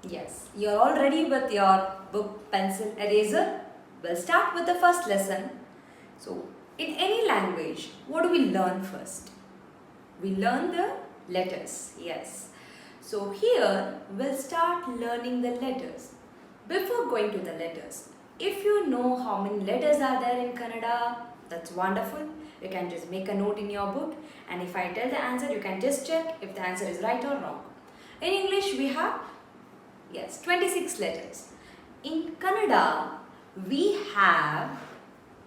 Yes, you're all ready with your book, pencil, eraser? We'll start with the first lesson. So, in any language, what do we learn first? We learn the letters, yes. So, here we'll start learning the letters. Before going to the letters, if you know how many letters are there in Kannada, that's wonderful. You can just make a note in your book, and if I tell the answer, you can just check if the answer is right or wrong. In English, we have 26 letters. In Kannada, we have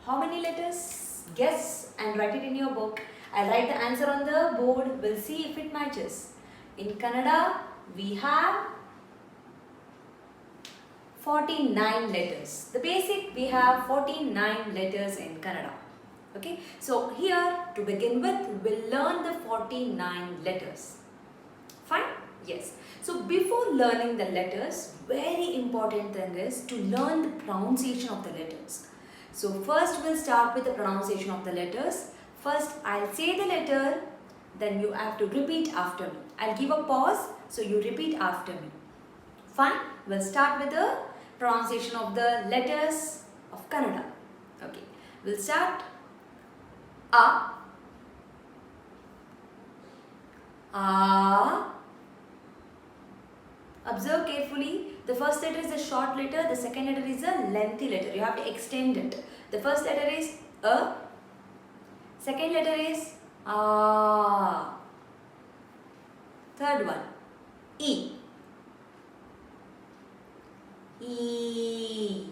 how many letters? Guess and write it in your book. I'll write the answer on the board. We'll see if it matches. In Kannada, we have 49 letters. The basic, we have 49 letters in Kannada. Okay, so here to begin with, we'll learn the 49 letters. Fine? Yes. So before learning the letters, very important thing is to learn the pronunciation of the letters. So first we'll start with the pronunciation of the letters. First I'll say the letter, then you have to repeat after me. I'll give a pause, so you repeat after me. Fine? We'll start with the pronunciation of the letters of Kannada. Okay. We'll start. A. A. Observe carefully. The first letter is a short letter. The second letter is a lengthy letter. You have to extend it. The first letter is A. Second letter is A. Third one. E. E.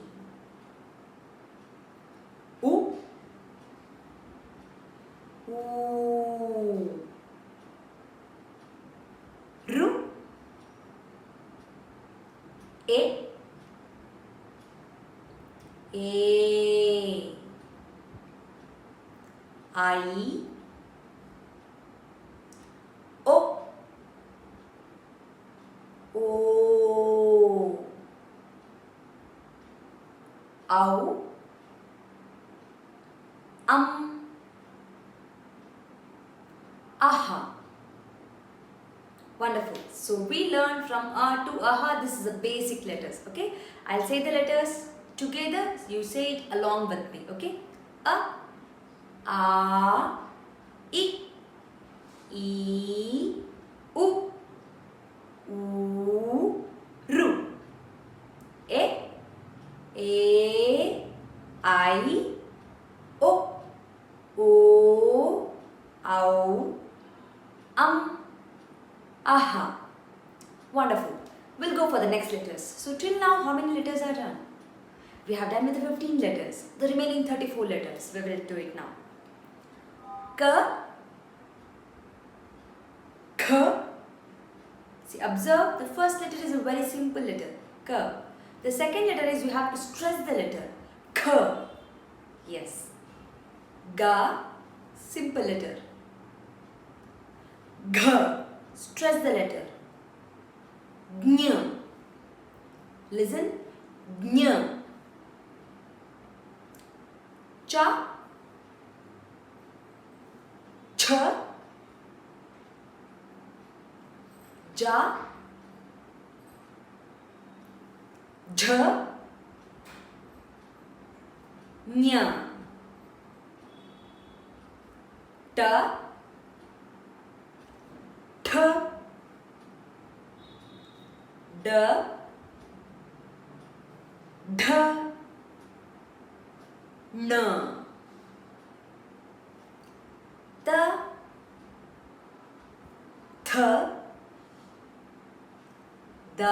U. U. Ru. A. A. I. O. O. Au. Aha. Wonderful. So we learned from A to Aha. This is the basic letters. Okay. I'll say the letters together. You say it along with me. Okay. A. A. I. E. U. U. Ru. A. A. I. O. O. Au. Aha. Wonderful. We'll go for the next letters. So till now, how many letters are done? We have done with the 15 letters. The remaining 34 letters, we will do it now. K. K. See, observe, the first letter is a very simple letter. K. The second letter is you have to stress the letter. K. Yes. Ga. Simple letter. G. Stress the letter. Gny. Listen. Gny. Cha. Ch. Ja. Jh. Nya. Ta. Th. D. Dh. N. T. Th. D.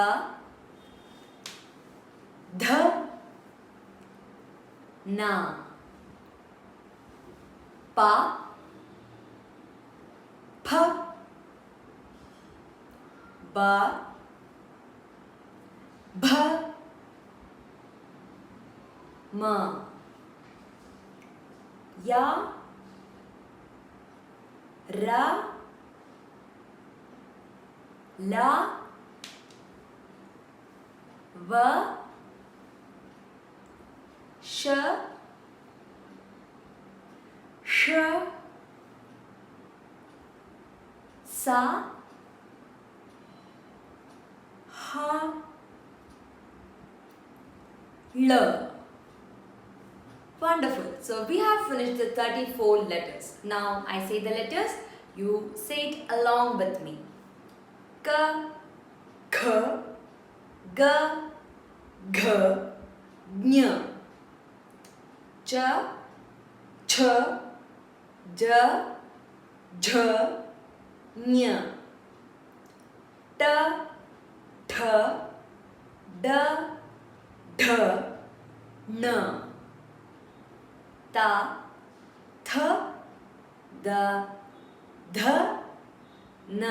Dh. Na. Pa. Ph. Ba. Bh. Ma. Ya. Ra. La. Va. Sh. Sh. Sa. Ha. L. Wonderful. So we have finished the 34 letters. Now I say the letters. You say it along with me. K, K, G, G, Ny. Ch, Ch, J, J, Ny. T, T, D, D, N. Ta, th, the, th, n.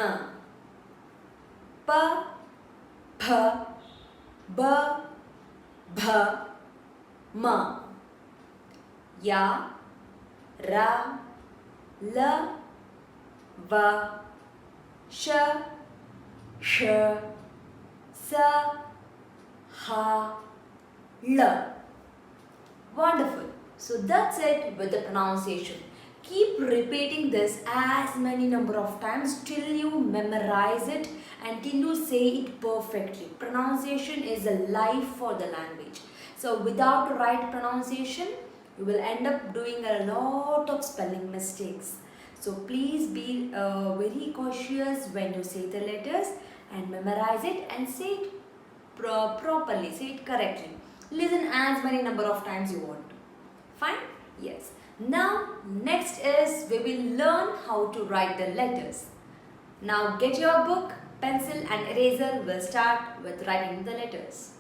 Pa, pa, ba, bha, ma. Ya, ra, la, va, sh, sh, sa, ha, la. Wonderful. So that's it with the pronunciation. Keep repeating this as many number of times till you memorize it and till you say it perfectly. Pronunciation is a life for the language. So without the right pronunciation, you will end up doing a lot of spelling mistakes. So please be very cautious when you say the letters and memorize it and say it properly, say it correctly. Listen as many number of times you want. Fine? Yes. Now next is we will learn how to write the letters. Now get your book, pencil and eraser. We'll start with writing the letters.